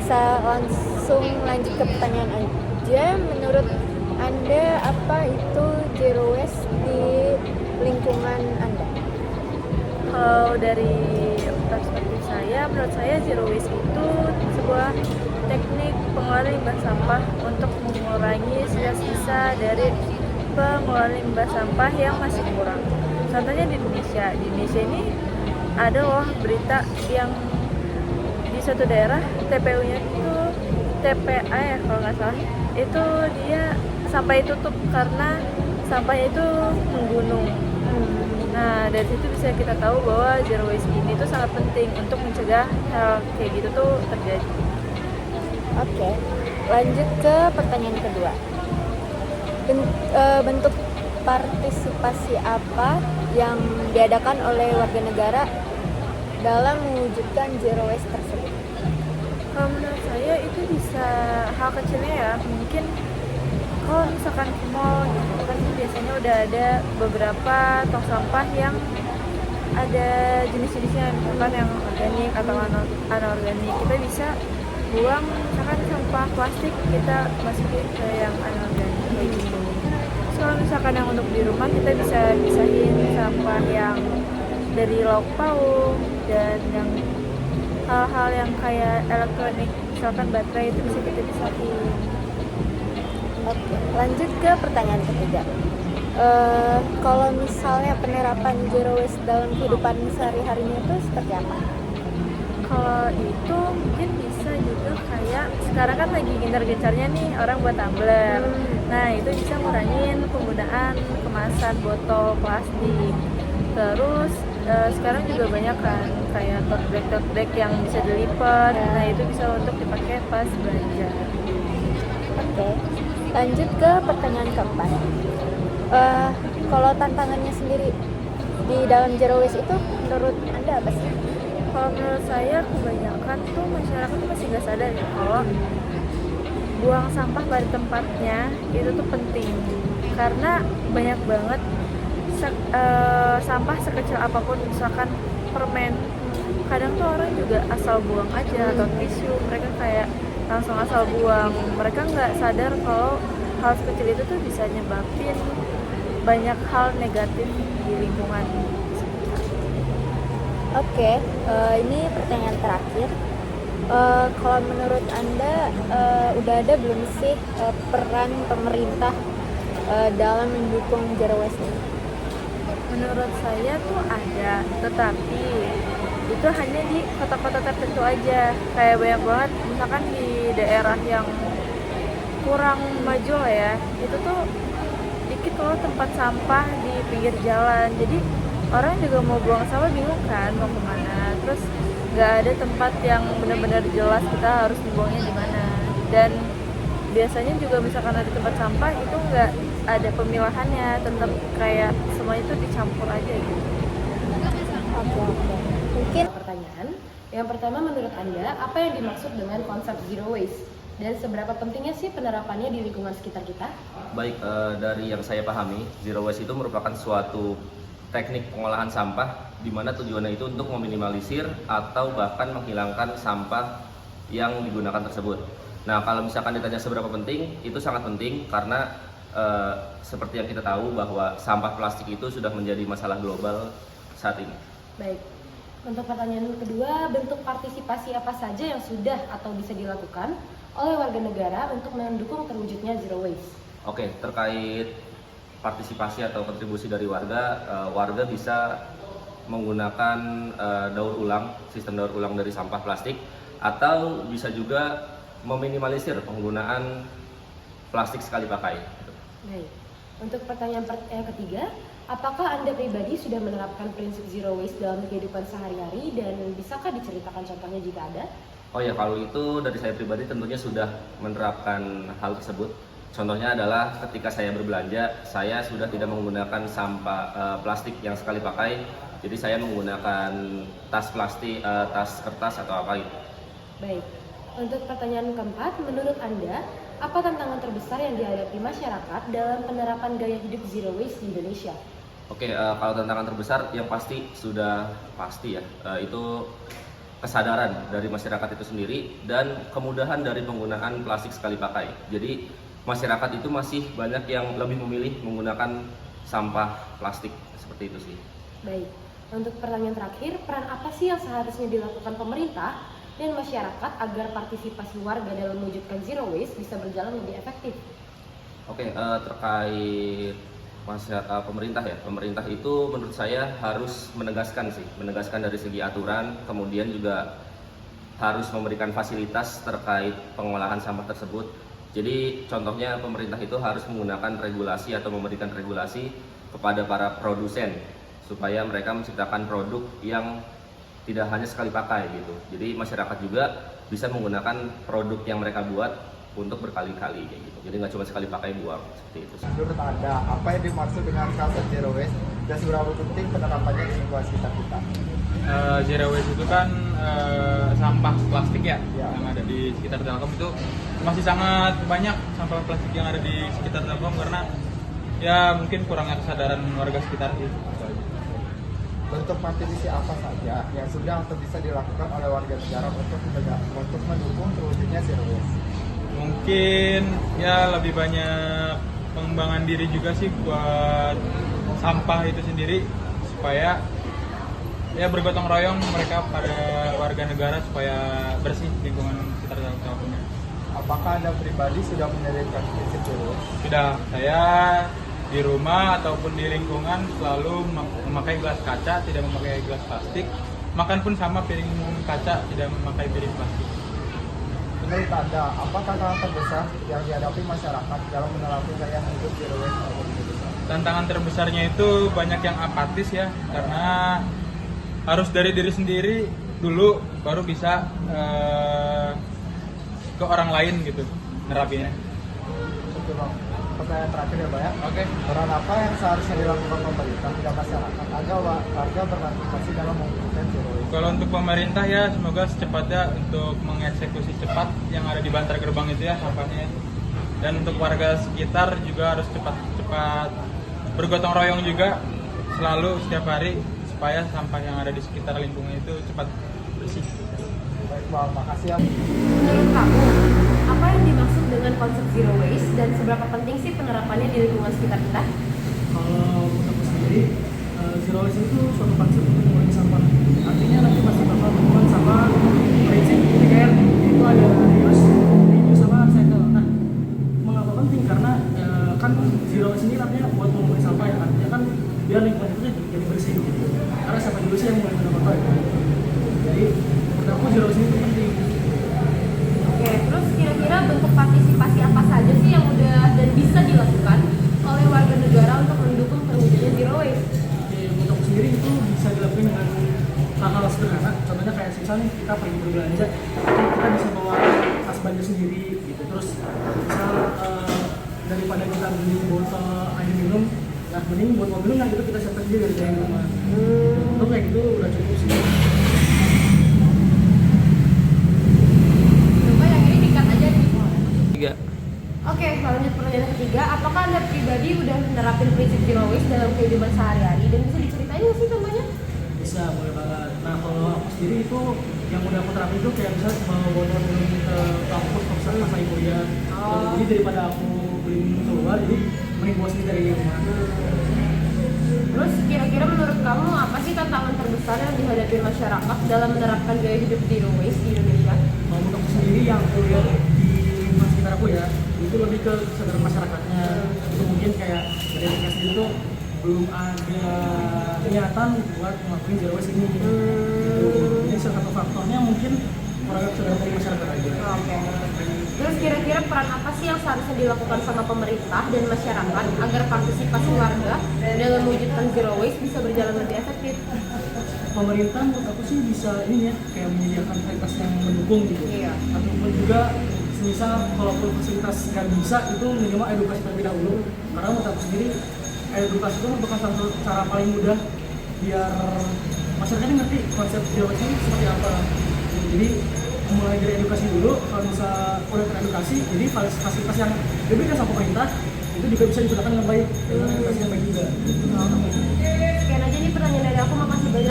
bisa langsung lanjut ke pertanyaan aja. Menurut Anda apa itu zero waste di lingkungan Anda? Kalau dari perspektif saya, menurut saya zero waste itu sebuah teknik pengelolaan limbah sampah untuk mengurangi sisa-sisa dari pengelolaan limbah sampah yang masih kurang. Contohnya di Indonesia ini ada loh berita yang di suatu daerah TPU-nya itu TPA ya kalau nggak salah, itu dia sampai tutup karena sampahnya itu menggunung. Nah, dari situ bisa kita tahu bahwa zero waste ini tuh sangat penting untuk mencegah hal kayak gitu tuh terjadi. Oke, lanjut ke pertanyaan kedua. Bentuk partisipasi apa yang diadakan oleh warga negara dalam mewujudkan zero waste tersebut? Kalau menurut saya itu bisa hal kecilnya ya, mungkin kalau misalkan ke mall gitu kan biasanya udah ada beberapa tong sampah yang ada jenis-jenisnya, misalkan yang organik atau anorganik. Kita bisa buang misalkan sampah plastik, kita masukin ke yang anorganik kayak gitu. Terus kalau misalkan yang untuk di rumah, kita bisa pisahin sampah yang dari lauk pauk dan yang hal-hal yang kayak elektronik, misalkan baterai itu bisa kita pisahin. Oke, lanjut ke pertanyaan ketiga. Kalau misalnya penerapan zero waste dalam kehidupan sehari-harinya itu seperti apa? Kalau itu mungkin bisa juga kayak sekarang kan lagi gencar-gencarnya nih orang buat tumbler. Nah, itu bisa ngurangin penggunaan kemasan botol plastik. Terus sekarang juga banyak kan kayak tote bag yang bisa dilipat. Nah, itu bisa untuk dipakai pas belanja. Oke, lanjut ke pertanyaan keempat. Kalau tantangannya sendiri di dalam zero waste itu menurut Anda apa sih? Kalau menurut saya kebanyakan tuh masyarakat tuh masih nggak sadar ya kalau buang sampah pada tempatnya itu tuh penting, karena banyak banget sampah sekecil apapun, misalkan permen, kadang tuh orang juga asal buang aja, atau tisu mereka kayak langsung asal buang. Mereka nggak sadar kalau hal sekecil itu tuh bisa nyebabin banyak hal negatif di lingkungan. Oke, ini pertanyaan terakhir. Kalau menurut Anda udah ada belum sih peran pemerintah dalam mendukung zero waste ini? Menurut saya tuh ada, tetapi itu hanya di kota-kota tertentu aja. Kayak banyak banget, misalkan di daerah yang kurang maju lah ya, itu tuh dikit loh tempat sampah di pinggir jalan. Jadi orang juga mau buang sampah bingung kan mau kemana. Terus nggak ada tempat yang benar-benar jelas kita harus buangnya di mana. Dan biasanya juga misalkan ada tempat sampah itu nggak ada pemilahannya, tetap kayak semua itu dicampur aja gitu. Oke. Mungkin Pertanyaan yang pertama, menurut Anda apa yang dimaksud dengan konsep zero waste dan seberapa pentingnya sih penerapannya di lingkungan sekitar kita? Baik, dari yang saya pahami, zero waste itu merupakan suatu teknik pengolahan sampah di mana tujuannya itu untuk meminimalisir atau bahkan menghilangkan sampah yang digunakan tersebut. Nah, kalau misalkan ditanya seberapa penting, itu sangat penting karena seperti yang kita tahu bahwa sampah plastik itu sudah menjadi masalah global saat ini. Baik, untuk pertanyaan kedua, bentuk partisipasi apa saja yang sudah atau bisa dilakukan oleh warga negara untuk mendukung terwujudnya zero waste? Oke, terkait partisipasi atau kontribusi dari warga, warga bisa menggunakan sistem daur ulang dari sampah plastik, atau bisa juga meminimalisir penggunaan plastik sekali pakai. Baik, untuk pertanyaan yang ketiga, apakah Anda pribadi sudah menerapkan prinsip zero waste dalam kehidupan sehari-hari dan bisakah diceritakan contohnya jika ada? Oh ya, kalau itu dari saya pribadi tentunya sudah menerapkan hal tersebut. Contohnya adalah ketika saya berbelanja, saya sudah tidak menggunakan plastik yang sekali pakai. Jadi saya menggunakan tas plastik, tas kertas atau apa gitu. Baik, untuk pertanyaan keempat, menurut Anda, apa tantangan terbesar yang dihadapi masyarakat dalam penerapan gaya hidup zero waste di Indonesia? Oke, kalau tantangan terbesar yang pasti sudah pasti ya, itu kesadaran dari masyarakat itu sendiri dan kemudahan dari penggunaan plastik sekali pakai. Jadi masyarakat itu masih banyak yang lebih memilih menggunakan sampah plastik seperti itu sih. Baik, untuk pertanyaan terakhir, peran apa sih yang seharusnya dilakukan pemerintah dan masyarakat agar partisipasi warga dalam mewujudkan zero waste bisa berjalan lebih efektif? Oke, terkait pemerintah ya. Pemerintah itu menurut saya harus menegaskan dari segi aturan, kemudian juga harus memberikan fasilitas terkait pengolahan sampah tersebut. Jadi contohnya pemerintah itu harus menggunakan regulasi atau memberikan regulasi kepada para produsen supaya mereka menciptakan produk yang tidak hanya sekali pakai gitu. Jadi masyarakat juga bisa menggunakan produk yang mereka buat untuk berkali-kali kayak gitu. Jadi nggak cuma sekali pakai buang seperti itu. Menurut Anda, apa yang dimaksud dengan konsep zero waste dan seberapa penting penerapannya di lingkungan sekitar kita? Zero waste itu kan sampah plastik ya, Ya. yang ada di sekitar Telkom itu masih sangat banyak sampah plastik yang ada di sekitar Telkom karena ya mungkin kurangnya kesadaran warga sekitar itu. Bentuk partisipasi apa saja yang sudah atau bisa dilakukan oleh warga negara untuk mendukung terwujudnya zero waste? Mungkin ya lebih banyak pengembangan diri juga sih buat sampah itu sendiri supaya ya bergotong royong mereka pada warga negara supaya bersih lingkungan sekitar Telkomnya. Apakah Anda pribadi sudah menerapkan prinsip zero waste? Sudah, saya di rumah ataupun di lingkungan selalu memakai gelas kaca, tidak memakai gelas plastik. Makan pun sama, piring kaca, tidak memakai piring plastik. Menurut Anda, apa tantangan terbesar yang dihadapi masyarakat dalam menerapkan gaya hidup zero waste atau Indonesia? Tantangan terbesarnya itu banyak yang apatis ya, karena harus dari diri sendiri dulu baru bisa ke orang lain gitu nerapinnya. Oke Bang, pertanyaan terakhir ya Bang ya. Oke. Peran apa yang seharusnya dilakukan pemerintah dan masyarakat agar warga berpartisipasi dalam mewujudkan zero waste? Kalau untuk pemerintah ya semoga secepatnya untuk mengeksekusi cepat yang ada di bantar gerbang itu ya sampahnya. Dan untuk warga sekitar juga harus cepat bergotong royong juga selalu setiap hari supaya sampah yang ada di sekitar lingkungan itu cepat bersih. Baik Bang, makasih ya. Menurut kamu, apa yang dimaksud dengan konsep zero waste dan seberapa penting sih penerapannya di lingkungan sekitar kita? Kalau untuk aku sendiri, zero waste itu suatu konsep untuk mengurangi sampah. Artinya nanti pasti bakal temukan sampah prinsip tiga R, yaitu ada reuse sama recycle. Nah, mengapa penting? Karena kan zero waste ini artinya buat mengurangi sampah ya. Artinya kan biar lingkungan itu jadi bersih gitu. Karena siapa dulu sih yang mulai kotor ya. Jadi menurut aku zero waste itu penting. Oke, terus kira-kira bentuk partisipasi apa saja sih yang udah dan bisa dilakukan oleh warga negara untuk mendukung terwujudnya zero waste? Untuk aku sendiri itu bisa dilakukan dengan hal-hal sederhana. Contohnya kayak misalnya kita pergi berbelanja, kita bisa bawa tas belanja sendiri gitu. Terus misal daripada kita beli botol air minum, nah mending buat mobil nggak gitu kita siapkan sendiri dari rumah. Untuk kayak gitu udah cukup sih. Coba yang ini dikat aja nih. 3. Oke, lanjut pertanyaan ketiga. Apakah Anda pribadi udah menerapin prinsip zero waste dalam kehidupan sehari-hari dan bisa diceritain nggak sih contohnya? Bisa, boleh banget. Nah kalau aku sendiri itu yang udah aku terapin itu kayak misalnya bawa botol minum ke kampus pas lagi kuliah. Jadi daripada aku beli minum keluar, jadi mending bawa sendiri dari rumah. Terus kira-kira menurut kamu apa sih tantangan terbesar yang dihadapi masyarakat dalam menerapkan gaya hidup zero waste di Indonesia? Kalau untuk aku sendiri yang aku lihat di lingkungan sekitar aku ya, itu lebih ke kesadaran masyarakatnya. Itu mungkin kayak dari mereka sendiri tuh belum ada niatan buat melakukan zero waste ini. Gitu. Jadi salah satu faktornya mungkin kurangnya kesadaran dari masyarakat aja. Oke. Terus kira-kira peran apa sih yang seharusnya dilakukan sama pemerintah dan masyarakat agar partisipasi warga dalam mewujudkan zero waste bisa berjalan lebih efektif? Pemerintah menurut aku sih bisa ini ya kayak menyediakan fasilitas yang mendukung gitu. Iya. Ataupun juga misal kalaupun fasilitas nggak bisa itu minimal edukasi terlebih dahulu. Karena menurut aku sendiri edukasi itu merupakan salah satu cara paling mudah biar masyarakat ngerti konsep zero waste ini seperti apa. Jadi mulai dari edukasi dulu, kalau bisa udah teredukasi, jadi fasilitas yang diberikan sama pemerintah itu juga bisa digunakan dengan baik, dengan edukasi yang baik juga. Sekian aja nih pertanyaan dari aku, makasih banyak.